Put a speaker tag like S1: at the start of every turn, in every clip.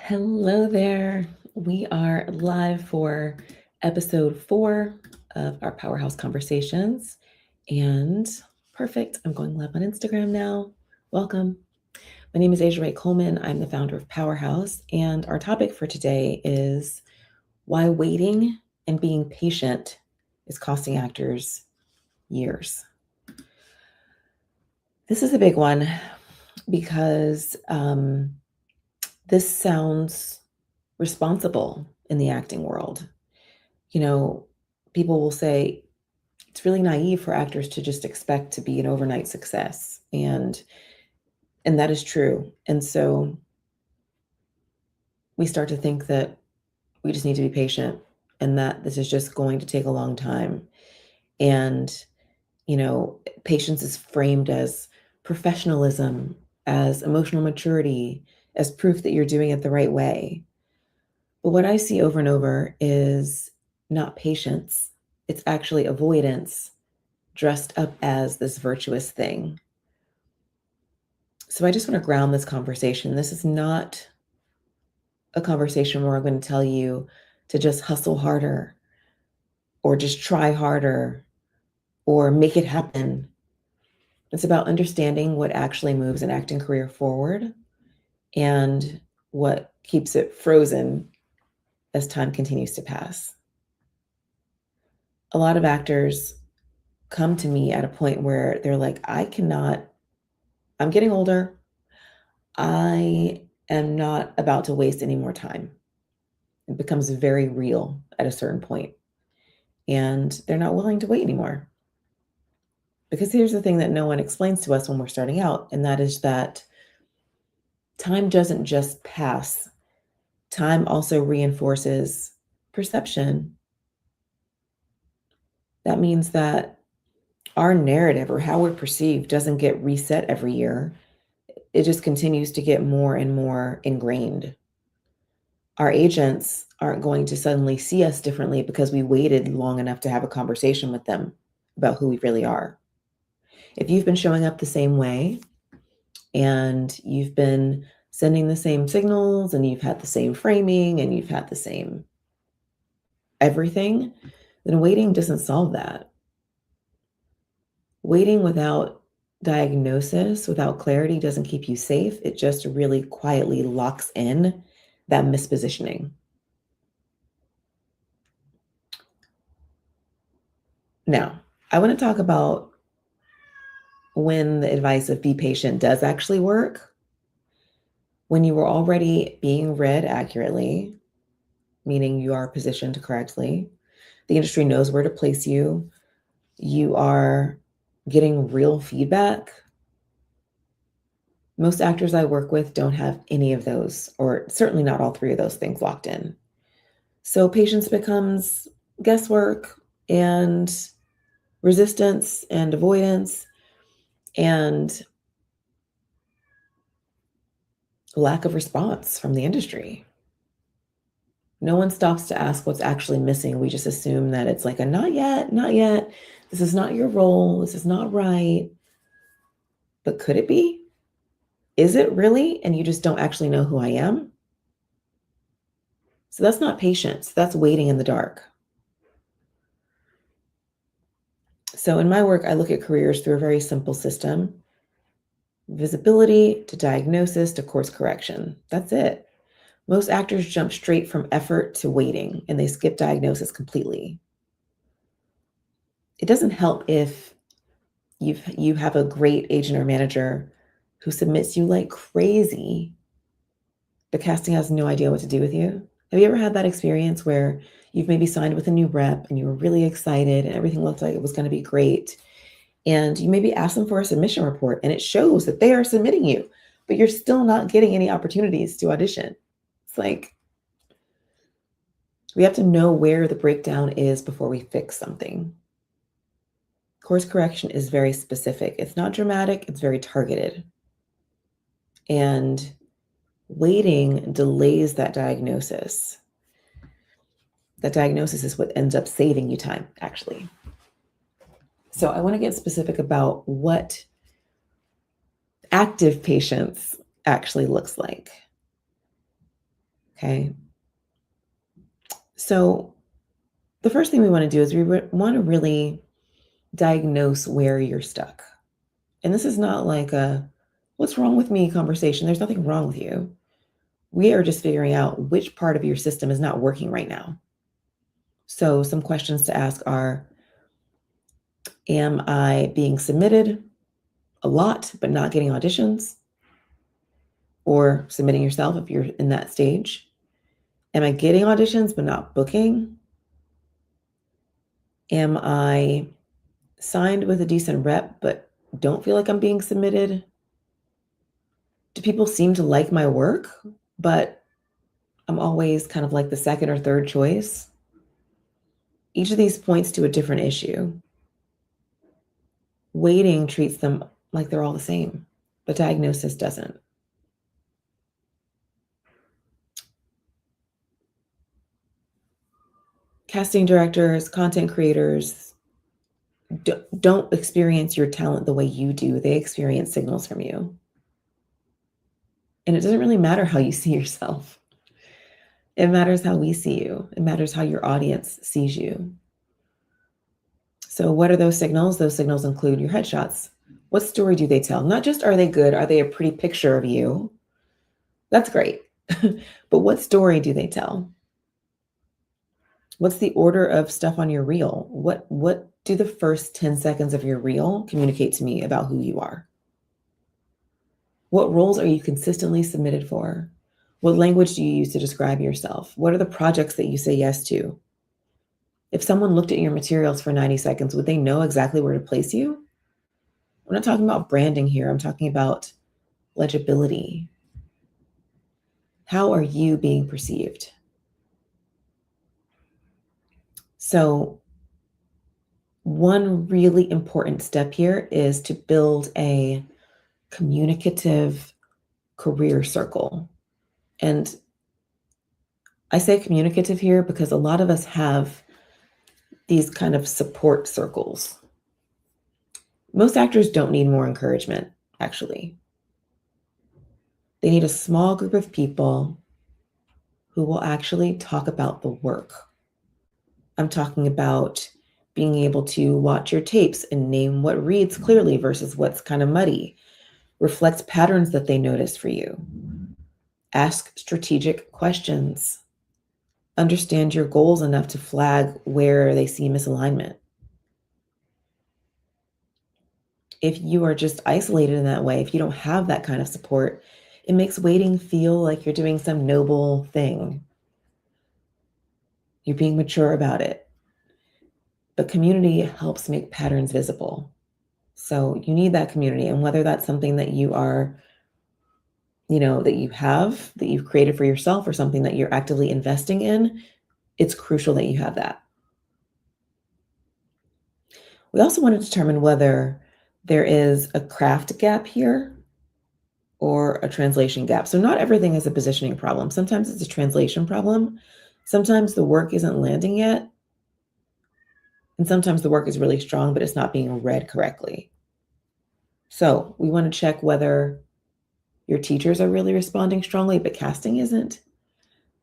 S1: Hello there. We are live for episode 4 of our Powerhouse Conversations. And perfect, I'm going live on Instagram now. Welcome. My name is Asia Ray Coleman. I'm the founder of Powerhouse. And our topic for today is why waiting and being patient is costing actors years. This is a big one because this sounds responsible in the acting world. You know, people will say it's really naive for actors to just expect to be an overnight success. And that is true. And so we start to think that we just need to be patient and that this is just going to take a long time. And, patience is framed as professionalism, as emotional maturity, as proof that you're doing it the right way. But what I see over and over is not patience, it's actually avoidance dressed up as this virtuous thing. So I just want to ground this conversation. This is not a conversation where I'm going to tell you to just hustle harder or just try harder or make it happen. It's about understanding what actually moves an acting career forward and what keeps it frozen as time continues to pass. A lot of actors come to me at a point where they're like, I'm getting older. I am not about to waste any more time. It becomes very real at a certain point, and they're not willing to wait anymore. Because here's the thing that no one explains to us when we're starting out, and that is that time doesn't just pass. Time also reinforces perception. That means that our narrative or how we're perceived doesn't get reset every year. It just continues to get more and more ingrained. Our agents aren't going to suddenly see us differently because we waited long enough to have a conversation with them about who we really are. If you've been showing up the same way and you've been sending the same signals and you've had the same framing and you've had the same everything, then waiting doesn't solve that. Waiting without diagnosis, without clarity, doesn't keep you safe. It just really quietly locks in that mispositioning. Now, I want to talk about when the advice of be patient does actually work. When you are already being read accurately, meaning you are positioned correctly, the industry knows where to place you, you are getting real feedback. Most actors I work with don't have any of those, or certainly not all three of those things locked in. So patience becomes guesswork and resistance and avoidance and lack of response from the industry. No one stops to ask what's actually missing. We just assume that it's like a not yet, not yet. This is not your role. This is not right. But could it be? Is it really? And you just don't actually know who I am? So that's not patience. That's waiting in the dark. So in my work, I look at careers through a very simple system: visibility to diagnosis to course correction. That's it. Most actors jump straight from effort to waiting and they skip diagnosis completely. It doesn't help if you have a great agent or manager who submits you like crazy, but casting has no idea what to do with you. Have you ever had that experience where you've maybe signed with a new rep and you were really excited and everything looked like it was going to be great? And you maybe ask them for a submission report and it shows that they are submitting you, but you're still not getting any opportunities to audition. It's like, we have to know where the breakdown is before we fix something. Course correction is very specific. It's not dramatic, it's very targeted. And waiting delays that diagnosis. That diagnosis is what ends up saving you time, actually. So I want to get specific about what active patience actually looks like. Okay. So the first thing we want to do is we want to really diagnose where you're stuck. And this is not like a what's wrong with me conversation. There's nothing wrong with you. We are just figuring out which part of your system is not working right now. So some questions to ask are, am I being submitted a lot but not getting auditions? Or submitting yourself if you're in that stage? Am I getting auditions but not booking? Am I signed with a decent rep but don't feel like I'm being submitted? Do people seem to like my work, but I'm always kind of like the second or third choice? Each of these points to a different issue. Waiting treats them like they're all the same, but diagnosis doesn't. Casting directors, content creators don't experience your talent the way you do. They experience signals from you. And it doesn't really matter how you see yourself. It matters how we see you. It matters how your audience sees you. So, what are those signals? Those signals include your headshots. What story do they tell? Not just are they good, are they a pretty picture of you? That's great. But what story do they tell? What's the order of stuff on your reel? What do the first 10 seconds of your reel communicate to me about who you are? What roles are you consistently submitted for? What language do you use to describe yourself? What are the projects that you say yes to? If someone looked at your materials for 90 seconds, would they know exactly where to place you? I'm not talking about branding here. I'm talking about legibility. How are you being perceived? So, one really important step here is to build a communicative career circle. And I say communicative here because a lot of us have these kind of support circles. Most actors don't need more encouragement, actually. They need a small group of people who will actually talk about the work. I'm talking about being able to watch your tapes and name what reads clearly versus what's kind of muddy, reflect patterns that they notice for you, ask strategic questions, understand your goals enough to flag where they see misalignment. If you are just isolated in that way, if you don't have that kind of support, it makes waiting feel like you're doing some noble thing. You're being mature about it. But community helps make patterns visible. So you need that community. And whether that's something that you are, that you have, that you've created for yourself, or something that you're actively investing in, it's crucial that you have that. We also want to determine whether there is a craft gap here or a translation gap. So not everything is a positioning problem. Sometimes it's a translation problem. Sometimes the work isn't landing yet. And sometimes the work is really strong, but it's not being read correctly. So we want to check whether your teachers are really responding strongly, but casting isn't.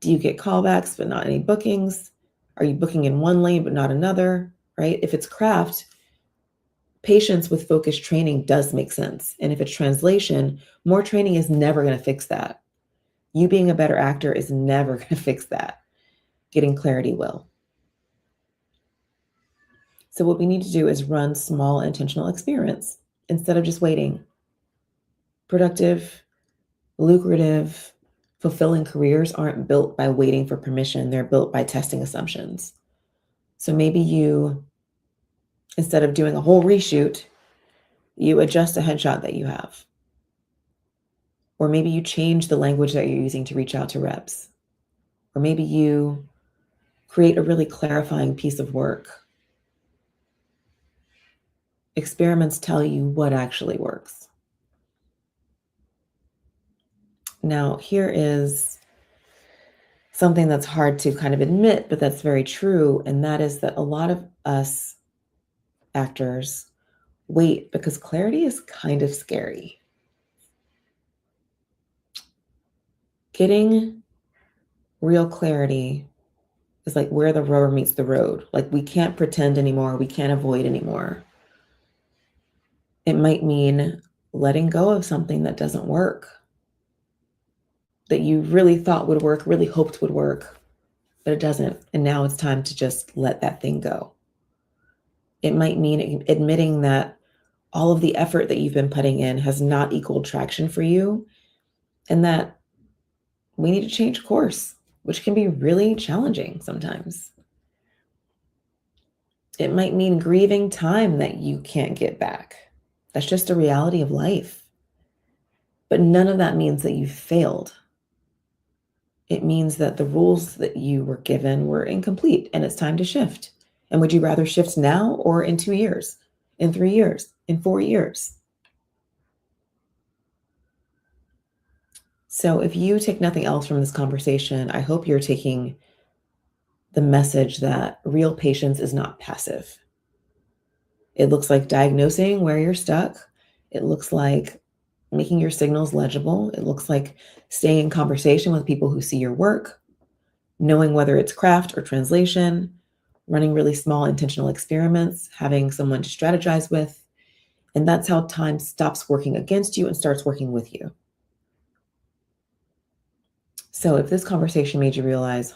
S1: Do you get callbacks, but not any bookings? Are you booking in one lane, but not another, right? If it's craft, patience with focused training does make sense. And if it's translation, more training is never going to fix that. You being a better actor is never going to fix that. Getting clarity will. So what we need to do is run small intentional experiments instead of just waiting. Productive, lucrative, fulfilling careers aren't built by waiting for permission. They're built by testing assumptions. So maybe you, instead of doing a whole reshoot, you adjust a headshot that you have. Or maybe you change the language that you're using to reach out to reps. Or maybe you create a really clarifying piece of work. Experiments tell you what actually works. Now, here is something that's hard to kind of admit, but that's very true. And that is that a lot of us actors wait because clarity is kind of scary. Getting Real clarity is like where the rubber meets the road. Like we can't pretend anymore. We can't avoid anymore. It might mean letting go of something that doesn't work, that you really thought would work, really hoped would work, but it doesn't. And now it's time to just let that thing go. It might mean admitting that all of the effort that you've been putting in has not equaled traction for you, and that we need to change course, which can be really challenging sometimes. It might mean grieving time that you can't get back. That's just a reality of life. But none of that means that you failed. It means that the rules that you were given were incomplete and it's time to shift. And would you rather shift now or in 2 years, in 3 years, in 4 years? So if you take nothing else from this conversation, I hope you're taking the message that real patience is not passive. It looks like diagnosing where you're stuck. It looks like making your signals legible. It looks like staying in conversation with people who see your work, knowing whether it's craft or translation, running really small intentional experiments, having someone to strategize with. And that's how time stops working against you and starts working with you. So if this conversation made you realize,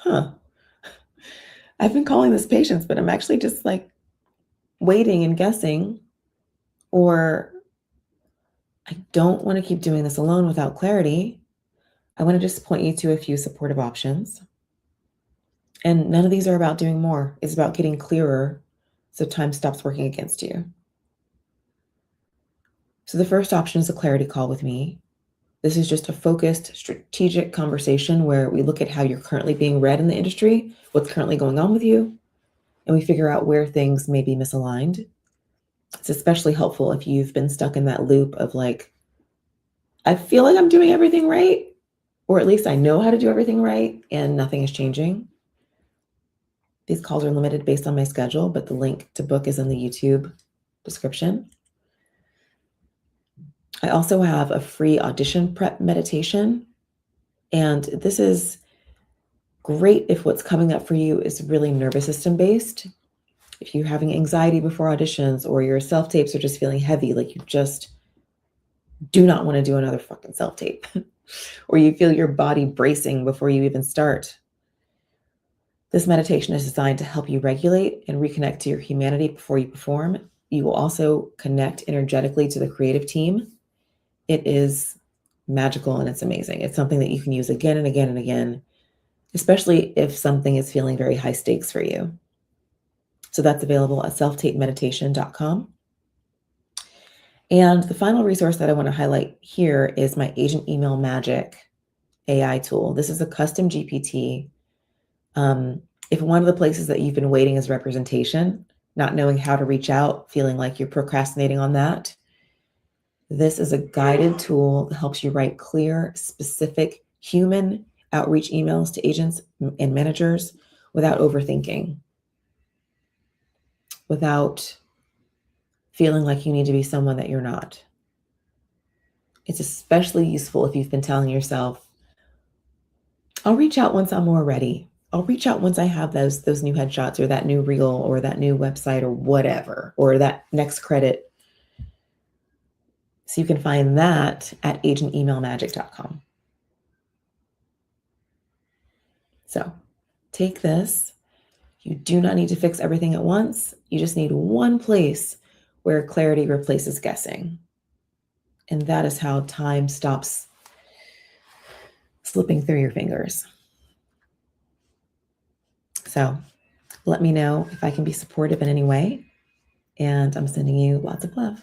S1: I've been calling this patience, but I'm actually just like waiting and guessing, or I don't want to keep doing this alone without clarity, I want to just point you to a few supportive options. And none of these are about doing more. It's about getting clearer so time stops working against you. So the first option is a clarity call with me. This is just a focused, strategic conversation where we look at how you're currently being read in the industry, what's currently going on with you, and we figure out where things may be misaligned. It's especially helpful if you've been stuck in that loop of like, I feel like I'm doing everything right, or at least I know how to do everything right, and nothing is changing. These calls are limited based on my schedule, but the link to book is in the YouTube description. I also have a free audition prep meditation, and this is great if what's coming up for you is really nervous system based. If you're having anxiety before auditions, or your self tapes are just feeling heavy, like you just do not want to do another fucking self tape, or you feel your body bracing before you even start. This meditation is designed to help you regulate and reconnect to your humanity before you perform. You will also connect energetically to the creative team. It is magical and it's amazing. It's something that you can use again and again and again, especially if something is feeling very high stakes for you. So that's available at selftapemeditation.com. And the final resource that I want to highlight here is my Agent Email Magic AI tool. This is a custom GPT. If one of the places that you've been waiting is representation, not knowing how to reach out, feeling like you're procrastinating on that, this is a guided tool that helps you write clear, specific human outreach emails to agents and managers without overthinking, without feeling like you need to be someone that you're not. It's especially useful if you've been telling yourself, I'll reach out once I'm more ready. I'll reach out once I have those new headshots or that new reel or that new website or whatever, or that next credit. So you can find that at agentemailmagic.com. So take this. You do not need to fix everything at once. You just need one place where clarity replaces guessing. And that is how time stops slipping through your fingers. So let me know if I can be supportive in any way. And I'm sending you lots of love.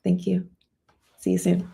S1: Thank you. See you soon.